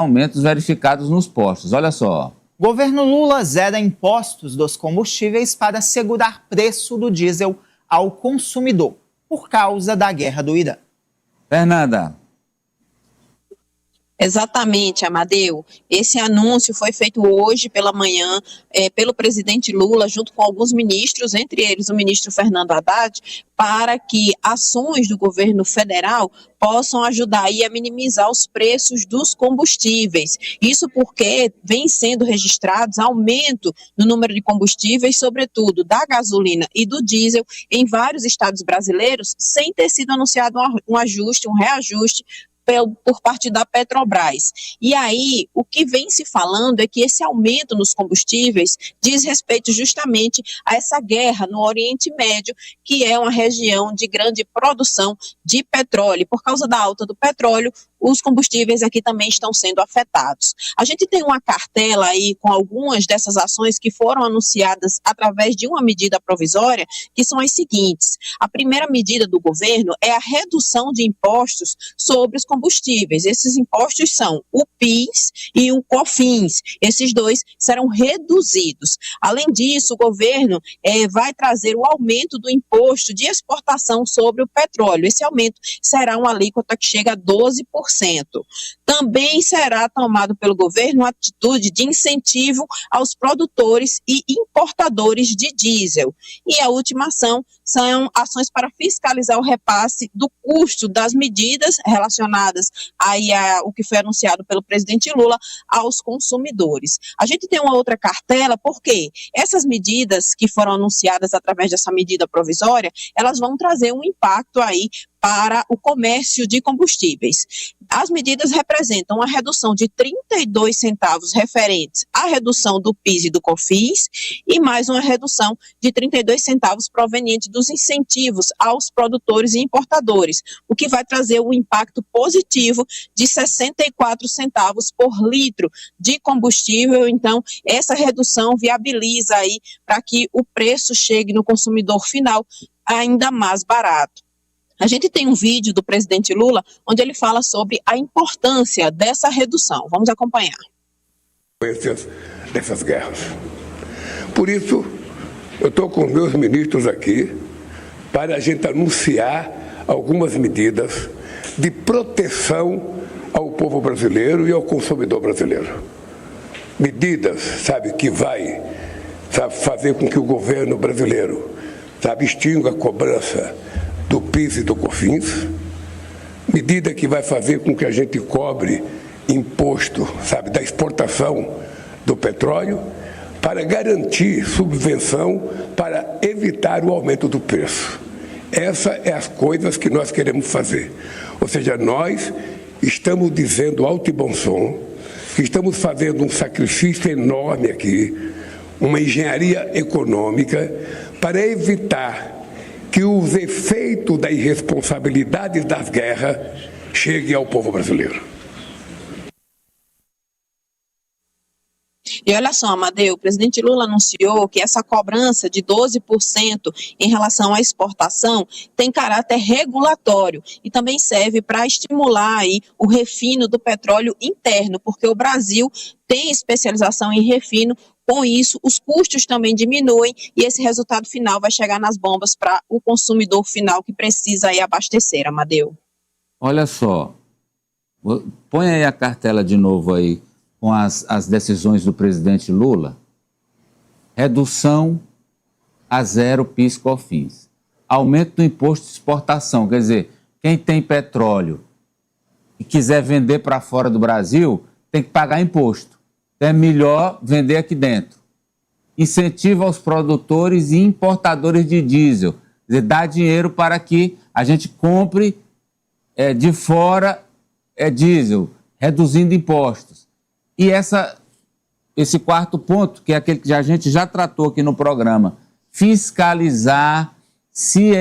aumentos verificados nos postos. Olha só. Governo Lula zera impostos dos combustíveis para segurar preço do diesel ao consumidor, por causa da guerra do Irã. Fernanda. Exatamente, Amadeu. Esse anúncio foi feito hoje pela manhã pelo presidente Lula, junto com alguns ministros, entre eles o ministro Fernando Haddad, para que ações do governo federal possam ajudar aí a minimizar os preços dos combustíveis. Isso porque vem sendo registrados aumento no número de combustíveis, sobretudo da gasolina e do diesel, em vários estados brasileiros, sem ter sido anunciado um ajuste, um reajuste por parte da Petrobras. E aí, o que vem se falando é que esse aumento nos combustíveis diz respeito justamente a essa guerra no Oriente Médio, que é uma região de grande produção de petróleo. Por causa da alta do petróleo, os combustíveis aqui também estão sendo afetados. A gente tem uma cartela aí com algumas dessas ações que foram anunciadas através de uma medida provisória, que são as seguintes. A primeira medida do governo é a redução de impostos sobre os combustíveis. Esses impostos são o PIS e o COFINS. Esses dois serão reduzidos. Além disso, o governo vai trazer o aumento do imposto de exportação sobre o petróleo. Esse aumento será uma alíquota que chega a 12%. Também será tomado pelo governo uma atitude de incentivo aos produtores e importadores de diesel. E a última ação são ações para fiscalizar o repasse do custo das medidas relacionadas aí ao que foi anunciado pelo presidente Lula aos consumidores. A gente tem uma outra cartela, porque essas medidas que foram anunciadas através dessa medida provisória, elas vão trazer um impacto aí para o comércio de combustíveis. As medidas representam uma redução de 32 centavos referentes à redução do PIS e do COFINS e mais uma redução de 32 centavos proveniente dos incentivos aos produtores e importadores, o que vai trazer um impacto positivo de 64 centavos por litro de combustível. Então, essa redução viabiliza aí para que o preço chegue no consumidor final ainda mais barato. A gente tem um vídeo do presidente Lula onde ele fala sobre a importância dessa redução. Vamos acompanhar. Dessas guerras. Por isso, eu estou com meus ministros aqui para a gente anunciar algumas medidas de proteção ao povo brasileiro e ao consumidor brasileiro. Medidas, que vai, fazer com que o governo brasileiro, extinga a cobrança do PIS e do COFINS, medida que vai fazer com que a gente cobre imposto, da exportação do petróleo, para garantir subvenção, para evitar o aumento do preço. Essas é as coisas que nós queremos fazer. Ou seja, nós estamos dizendo alto e bom som que estamos fazendo um sacrifício enorme aqui, uma engenharia econômica, para evitar que os efeitos da irresponsabilidade das guerras cheguem ao povo brasileiro. E olha só, Amadeu, o presidente Lula anunciou que essa cobrança de 12% em relação à exportação tem caráter regulatório e também serve para estimular aí o refino do petróleo interno, porque o Brasil tem especialização em refino. Com isso, os custos também diminuem e esse resultado final vai chegar nas bombas para o consumidor final que precisa aí abastecer, Amadeu. Olha só, põe aí a cartela de novo aí com as decisões do presidente Lula. Redução a zero PIS/COFINS. Aumento do imposto de exportação, quer dizer, quem tem petróleo e quiser vender para fora do Brasil tem que pagar imposto. É melhor vender aqui dentro. Incentivo aos produtores e importadores de diesel. Quer dizer, dá dinheiro para que a gente compre de fora diesel, reduzindo impostos. E esse quarto ponto, que é aquele que a gente já tratou aqui no programa, fiscalizar se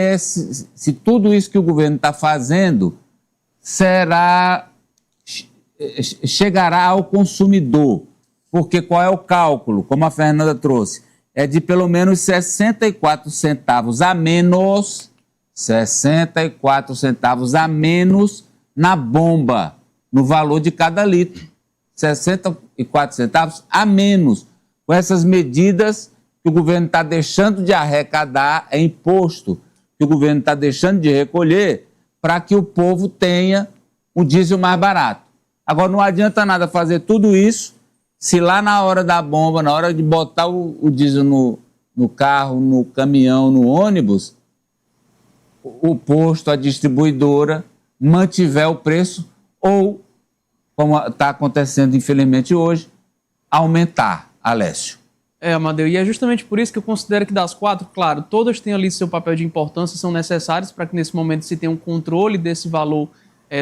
tudo isso que o governo está fazendo chegará ao consumidor. Porque qual é o cálculo? Como a Fernanda trouxe, é de pelo menos 64 centavos a menos, 64 centavos a menos na bomba, no valor de cada litro. 64 centavos a menos. Com essas medidas que o governo está deixando de arrecadar, é imposto que o governo está deixando de recolher para que o povo tenha um diesel mais barato. Agora, não adianta nada fazer tudo isso se lá na hora da bomba, na hora de botar o diesel no carro, no caminhão, no ônibus, o posto, a distribuidora, mantiver o preço ou, como está acontecendo infelizmente hoje, aumentar, Alessio. Amadeu, e é justamente por isso que eu considero que das quatro, claro, todas têm ali seu papel de importância, são necessárias para que nesse momento se tenha um controle desse valor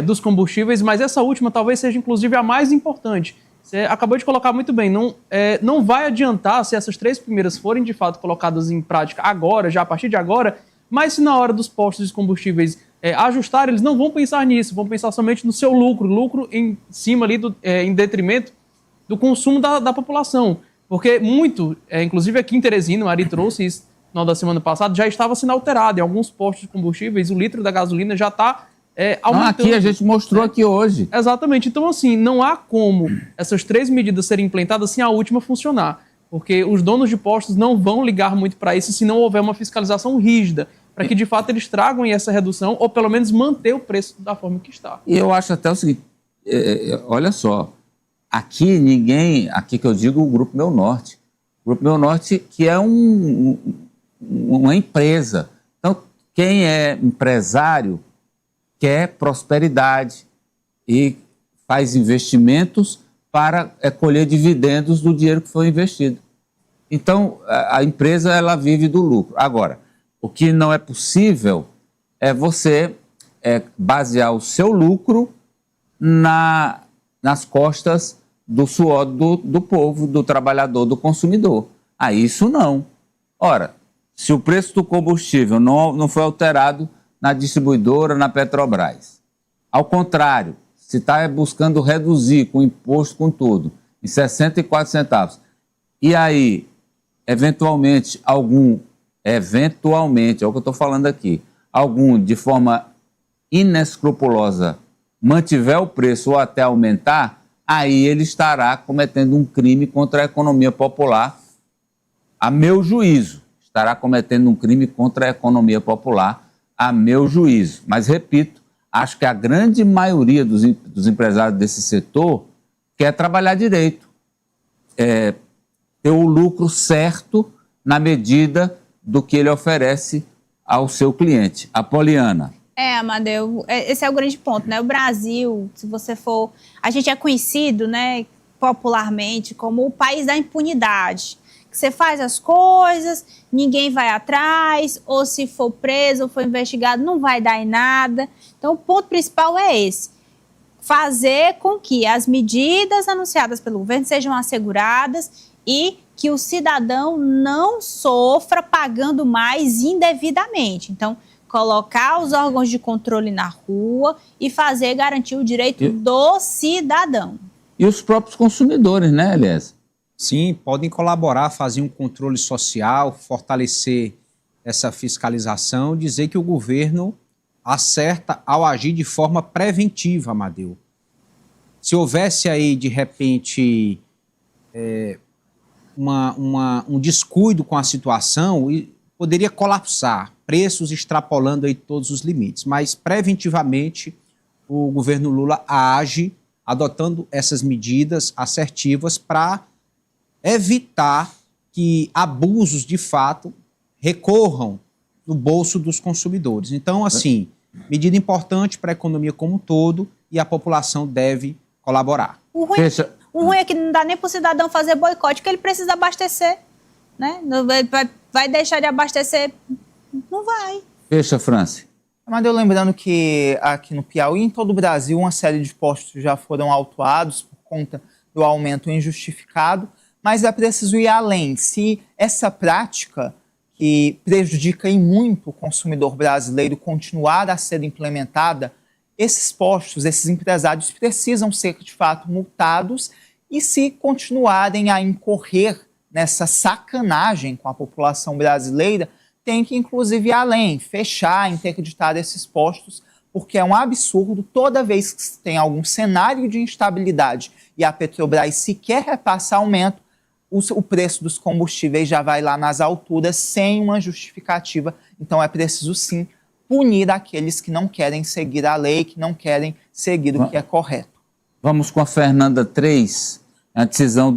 dos combustíveis, mas essa última talvez seja inclusive a mais importante. Você acabou de colocar muito bem, não vai adiantar se essas três primeiras forem de fato colocadas em prática agora, já a partir de agora, mas se na hora dos postos de combustíveis ajustarem, eles não vão pensar nisso, vão pensar somente no seu lucro em cima ali, em detrimento do consumo da população. Porque muito, inclusive aqui em Teresina, o Ari trouxe isso no final da semana passada, já estava sendo alterado. Em alguns postos de combustíveis, o litro da gasolina já está aumentando. Aqui a gente mostrou aqui hoje. Exatamente. Então, assim, não há como essas três medidas serem implementadas sem a última funcionar. Porque os donos de postos não vão ligar muito para isso se não houver uma fiscalização rígida, para que, de fato, eles tragam essa redução ou, pelo menos, manter o preço da forma que está. E eu acho até o seguinte, olha só, aqui que eu digo o Grupo Meu Norte. O Grupo Meu Norte que é uma empresa. Então, quem é empresário quer prosperidade e faz investimentos para colher dividendos do dinheiro que foi investido. Então, a empresa ela vive do lucro. Agora, o que não é possível é você basear o seu lucro nas costas do suor do povo, do trabalhador, do consumidor. Isso não. Ora, se o preço do combustível não foi alterado na distribuidora, na Petrobras, ao contrário, se está buscando reduzir com imposto, com tudo, em 64 centavos, e aí, eventualmente, é o que eu estou falando aqui, algum, de forma inescrupulosa, mantiver o preço ou até aumentar, aí ele estará cometendo um crime contra a economia popular, a meu juízo. Estará cometendo um crime contra a economia popular, a meu juízo. Mas, repito, acho que a grande maioria dos empresários desse setor quer trabalhar direito, ter o lucro certo na medida do que ele oferece ao seu cliente. Apoliana. Amadeu, esse é o grande ponto, né? O Brasil, se você for... A gente é conhecido, né, popularmente como o país da impunidade. Que você faz as coisas, ninguém vai atrás, ou se for preso ou for investigado, não vai dar em nada. Então, o ponto principal é esse. Fazer com que as medidas anunciadas pelo governo sejam asseguradas e que o cidadão não sofra pagando mais indevidamente. Então, colocar os órgãos de controle na rua e garantir o direito do cidadão. E os próprios consumidores, né, Elias? Sim, podem colaborar, fazer um controle social, fortalecer essa fiscalização, dizer que o governo acerta ao agir de forma preventiva, Amadeu. Se houvesse aí, de repente, um descuido com a situação, poderia colapsar, preços extrapolando aí todos os limites. Mas, preventivamente, o governo Lula age adotando essas medidas assertivas para evitar que abusos, de fato, recorram no bolso dos consumidores. Então, assim, medida importante para a economia como um todo e a população deve colaborar. O ruim é que não dá nem para o cidadão fazer boicote, porque ele precisa abastecer, né? Vai deixar de abastecer? Não vai. Fecha, Franci. Mas eu lembrando que aqui no Piauí e em todo o Brasil uma série de postos já foram autuados por conta do aumento injustificado, mas é preciso ir além. Se essa prática, que prejudica em muito o consumidor brasileiro, continuar a ser implementada, esses postos, esses empresários precisam ser, de fato, multados e, se continuarem a incorrer nessa sacanagem com a população brasileira, tem que, inclusive, ir além, fechar, interditar esses postos porque é um absurdo toda vez que tem algum cenário de instabilidade e a Petrobras sequer repassar aumento, o preço dos combustíveis já vai lá nas alturas sem uma justificativa. Então é preciso sim punir aqueles que não querem seguir a lei, que não querem seguir o que é correto. Vamos com a Fernanda 3, a decisão